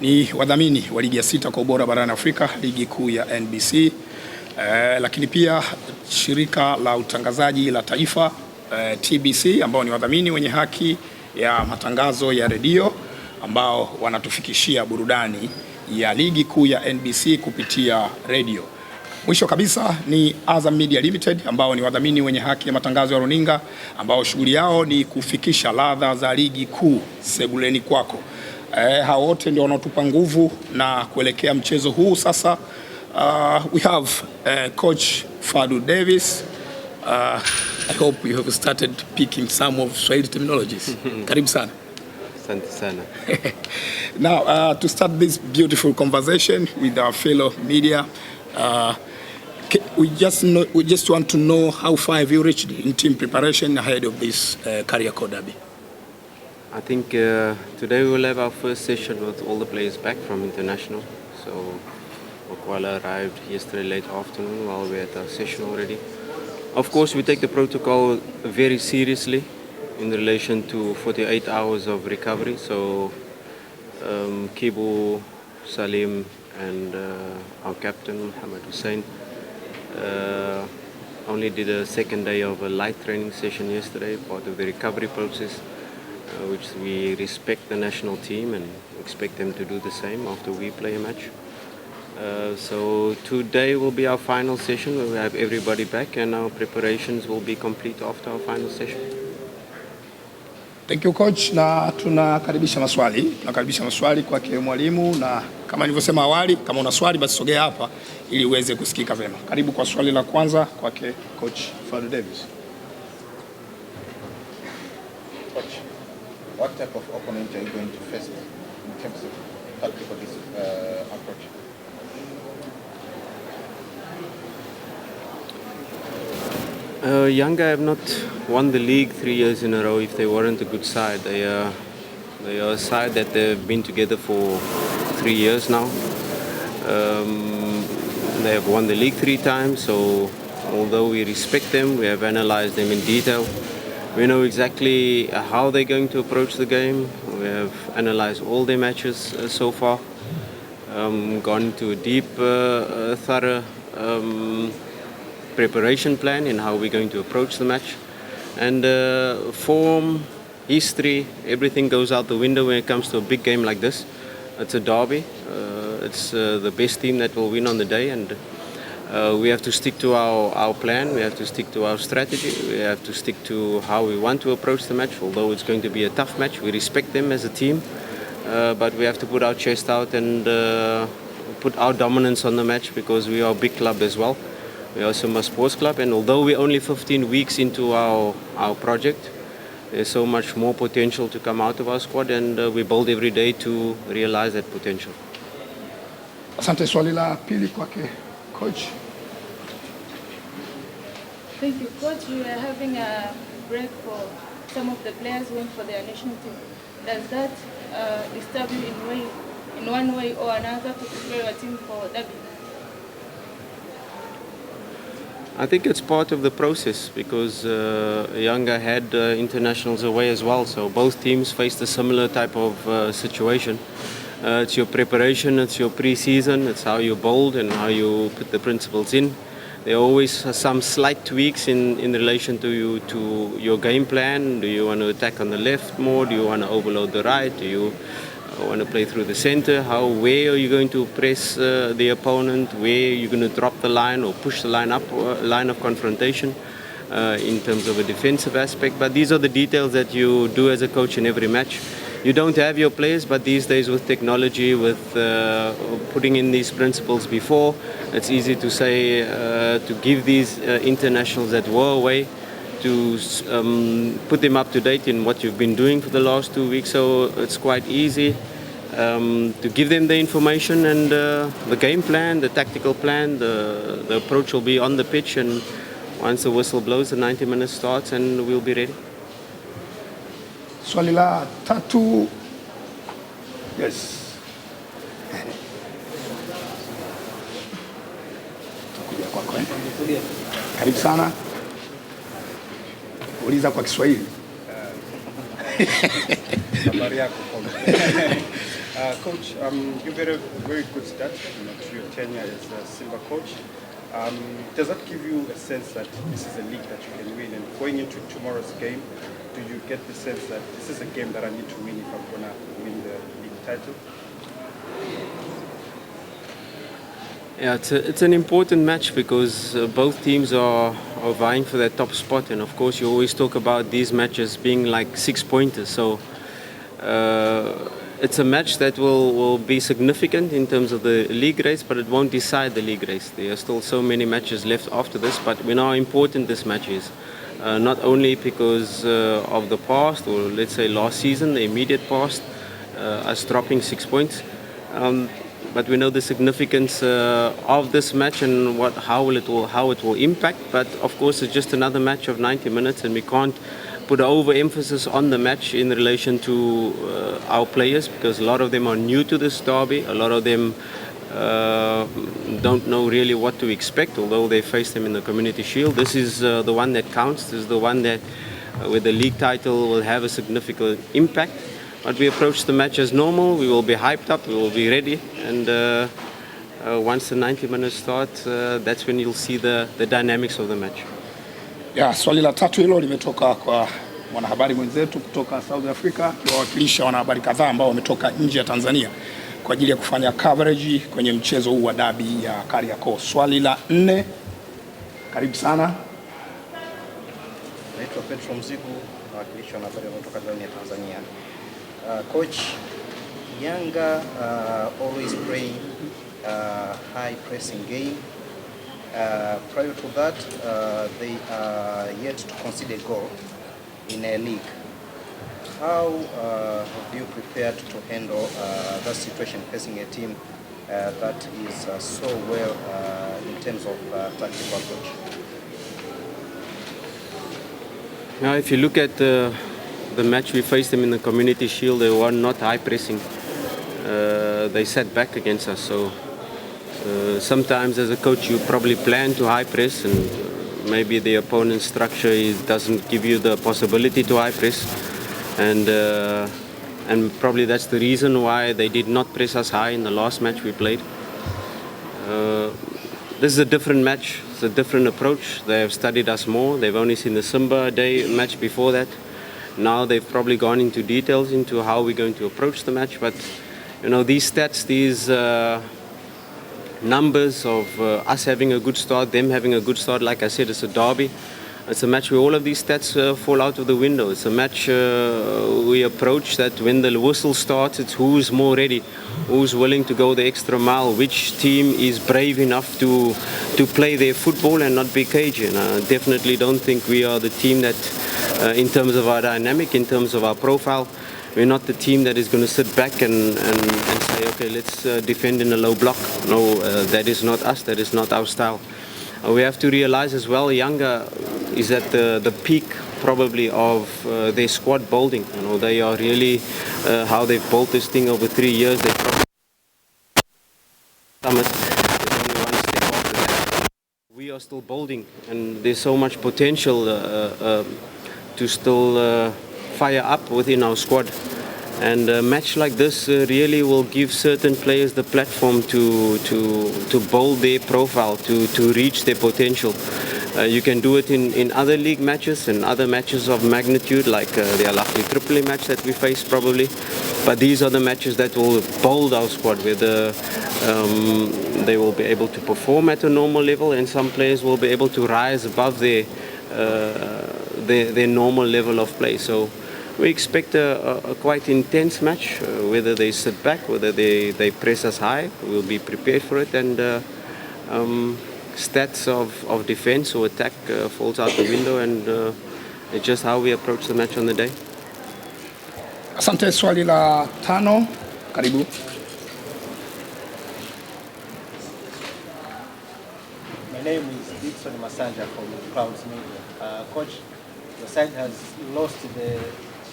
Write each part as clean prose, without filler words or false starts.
ni wadhamini wa ligi ya 6 kwa ubora barani Afrika, ligi kuu ya NBC. Lakini pia shirika la utangazaji la taifa TBC, ambao ni wadhamini wenye haki ya matangazo ya redio, ambao wanatufikishia burudani ya ligi kuu ya NBC kupitia redio. Mwisho kabisa ni Azam Media Limited, ambao ni wadhamini wenye haki ya matangazo ya runinga, ambao shughuli yao ni kufikisha ladha za ligi kuu sebuleni kwako. Hao wote ndio wanaotupa nguvu na kuelekea mchezo huu sasa. We have Coach Fadlu Davis. I hope you have started picking some of Swahili terminologies. Karibu sana. Asante sana. Now, to start this beautiful conversation with our fellow media, we just want to know how far have you reached in team preparation ahead of this Kariakoo derby? I think today we will have our first session with all the players back from international. So Okwala arrived yesterday late afternoon while we had our session already. Of course, we take the protocol very seriously in relation to 48 hours of recovery. So Kibu, Salim and our captain Muhammad Hussein only did a second day of a light training session yesterday, part of the recovery process, which we respect the national team and expect them to do the same after we play a match. So today will be our final session where we have everybody back, and our preparations will be complete after our final session. Thank you coach, na tunakaribisha maswali kwake mwalimu, na kama nilivyosema awali, kama una swali basi sogea hapa ili uweze kusikika vema. Karibu kwa swali la kwanza kwake coach Fadlu Davis. Coach, what type of opponent are you going to face in terms of tactical approach? Yanga have not won the league 3 years in a row if they weren't a good side. They are a side that they've been together for 3 years now. They have won the league 3 times, so although we respect them, we have analyzed them in detail. We know exactly how they're going to approach the game. We have analyzed all their matches so far, gone into a deep, thorough preparation plan in how we're going to approach the match. And form, history, everything goes out the window when it comes to a big game like this. It's a derby. It's the best team that will win on the day, and we have to stick to our plan. We have to stick to our strategy. We have to stick to how we want to approach the match. Although it's going to be a tough match, we respect them as a team, but we have to put our chest out and put our dominance on the match, because we are a big club as well. We are also a sports club, and although we're only 15 weeks into our project, there's so much more potential to come out of our squad, and we build every day to realize that potential. Asante. Swali la pili kwake coach. Thank you, coach. You are having a break for some of the players going for their national team. Does that disturb you in one way or another to prepare your team for derby? I think it's part of the process, because Yanga had internationals away as well, so both teams faced a similar type of situation. It's your preparation, it's your pre-season, it's how you build and how you put the principles in. There are always some slight tweaks in relation to your game plan. Do you want to attack on the left more? Do you want to overload the right? Do you want to play through the center? Where are you going to press the opponent? Where are you going to drop the line or push the line up, line of confrontation in terms of a defensive aspect? But these are the details that you do as a coach in every match. You don't have your players, but these days with technology, with putting in these principles before, it's easy to say, to give these internationals that were away, to put them up to date in what you've been doing for the last 2 weeks. So it's quite easy to give them the information and the game plan, the tactical plan, the approach will be on the pitch, and once the whistle blows, the 90 minutes starts and we'll be ready. Swali la tatu. Yes. Karibu sana. Uliza kwa Kiswahili. Habari yako. Coach, you've had a very good start to your tenure as a Silver coach. Does that give you a sense that this is a league that you can win? And going into tomorrow's game, do you get the sense that this is a game that I need to win if I'm going to win the league title? Yeah, it's an important match because both teams are vying for that top spot, and of course you always talk about these matches being like 6-pointers. So it's a match that will be significant in terms of the league race, but it won't decide the league race. There are still so many matches left after this, but we know how important this match is. Not only because of the past, or let's say last season, the immediate past, us dropping 6 points. But we know the significance of this match and how it will impact. But of course, it's just another match of 90 minutes, and we can't put overemphasis on the match in relation to our players, because a lot of them are new to this derby. A lot of them don't know really what to expect, although they face them in the Community Shield. This is the one that counts. This is the one that, with the league title, will have a significant impact. But we approach the match as normal. We will be hyped up. We will be ready. And once the 90 minutes start, that's when you'll see the dynamics of the match. Ya, swali la tatu hilo limetoka kwa mwanahabari mwenzetu kutoka South Africa, akiwakilisha wanahabari kadhaa ambao wametoka nje ya Tanzania kwa ajili ya kufanya coverage kwenye mchezo huu wa dabi ya Kariakoo. Swali la 4, karibu sana. Naitwa Petro Mzigu, nawakilisha wanahabari kutoka ndani ya Tanzania. Coach, Yanga always play high pressing game. Prior to that, they are yet to concede a goal in a league. How have you prepared to handle that situation facing a team that is so well in terms of tactical approach? Now, if you look at the match we faced them in the Community Shield, they were not high pressing. They sat back against us. So sometimes as a coach you probably plan to high press, and maybe the opponent's structure doesn't give you the possibility to high press, and probably that's the reason why they did not press us high in the last match we played. This is a different match. It's a different approach. They have studied us more. They've only seen the Simba Day match before that. Now they've probably gone into details into how we're going to approach the match. But you know, these stats, these numbers of us having a good start, them having a good start, like I said, it's a derby. It's a match where all of these stats fall out of the window. It's a match we approach that when the whistle starts, it's who's more ready, who's willing to go the extra mile, which team is brave enough to play their football and not be cagey. And I definitely don't think we are the team that, in terms of our dynamic, in terms of our profile, we're not the team that is going to sit back and say, okay, let's defend in a low block. No, that is not us. That is not our style. We have to realize as well, Yanga is at the peak probably of their squad building. You know, they are really how they've built this thing over 3 years. They probably only one step after that. We are still building, and there's so much potential to still fire up within our squad. And a match like this really will give certain players the platform to build their profile, to reach their potential. You can do it in other league matches and other matches of magnitude, like the Al Ahly Tripoli match that we face probably. But these are the matches that will build our squad, where they will be able to perform at a normal level, and some players will be able to rise above their normal level of play. So we expect a quite intense match, whether they sit back, whether they press us high. We'll be prepared for it, and stats of defense or attack falls out the window, and it's just how we approach the match on the day. Asante. Swali la 5, karibu. My name is Dixon Masanja from Clouds Media. Coach, the side has lost the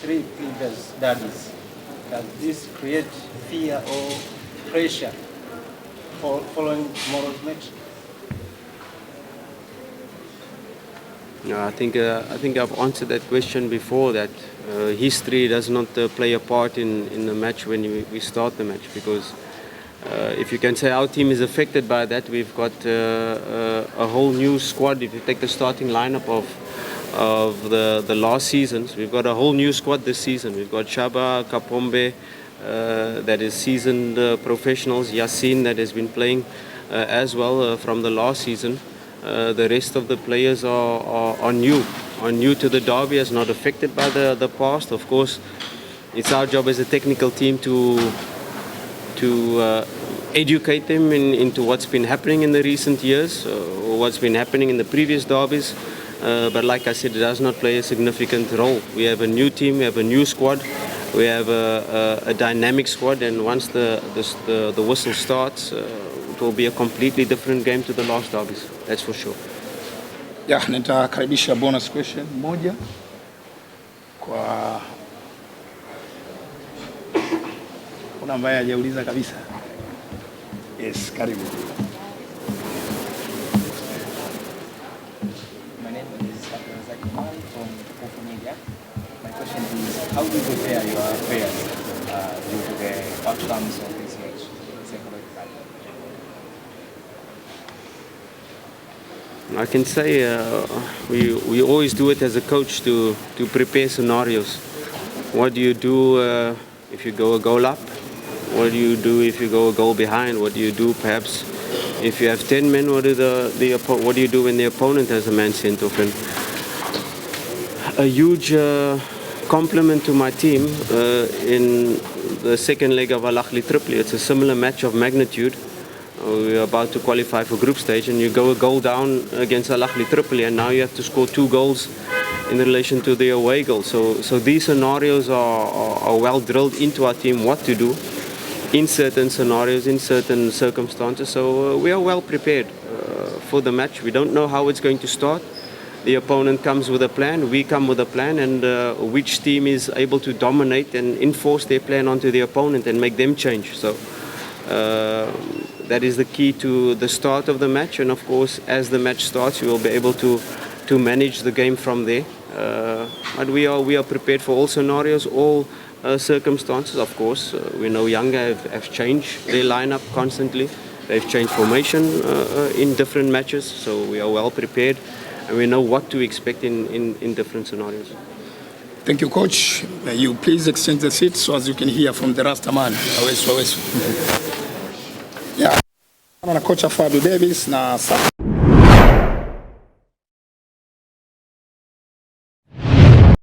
3 previous derbies. Does this create fear or pressure following tomorrow's match? I think I've answered that question before, that history does not play a part in the match when we start the match, because if you can say our team is affected by that, we've got a whole new squad. If you take the starting lineup of the last seasons, we've got a whole new squad this season. We've got Shaba, Kapombe, that is seasoned professionals, Yasin that has been playing as well from the last season. The rest of the players are new to the derby, as not affected by the past. Of course, it's our job as a technical team to educate them into what's been happening in the recent years, or what's been happening in the previous derbies. But like I said, it does not play a significant role. We have a new team, we have a new squad, we have a dynamic squad, and once the whistle starts, it will be a completely different game to the last derbies. That's for sure. Yeah, nitakaribisha bonus question moja kwa kuna ambaye hajauliza kabisa. Yes, karibu. My name is Fadlu from Kocha. My question is, how do you prepare your players due to the outcomes of this match psychologically? I can say we always do it as a coach to prepare scenarios. What do you do if you go a goal up? What do you do if you go a goal behind? What do you do perhaps if you have 10 men? What do you do when the opponent has a man sent off? And a huge compliment to my team in the second leg of Al Ahly Tripoli. It's a similar match of magnitude. We are about to qualify for group stage, and you go a goal down against Al Ahly Tripoli, and now you have to score 2 goals in relation to the away goal. So these scenarios are well drilled into our team, what to do in certain scenarios, in certain circumstances. So we are well prepared for the match. We don't know how it's going to start. The opponent comes with a plan, we come with a plan, and which team is able to dominate and enforce their plan onto the opponent and make them change. So that is the key to the start of the match, and of course as the match starts we will be able to manage the game from there. But we are prepared for all scenarios, all circumstances. Of course we know Yanga have changed their lineup constantly. They've changed formation in different matches, so we are well prepared and we know what to expect in different scenarios. Thank you, Coach. May you please exchange the seats so as you can hear from the Rastaman. Yeah. Na Kocha Fadlu Davis na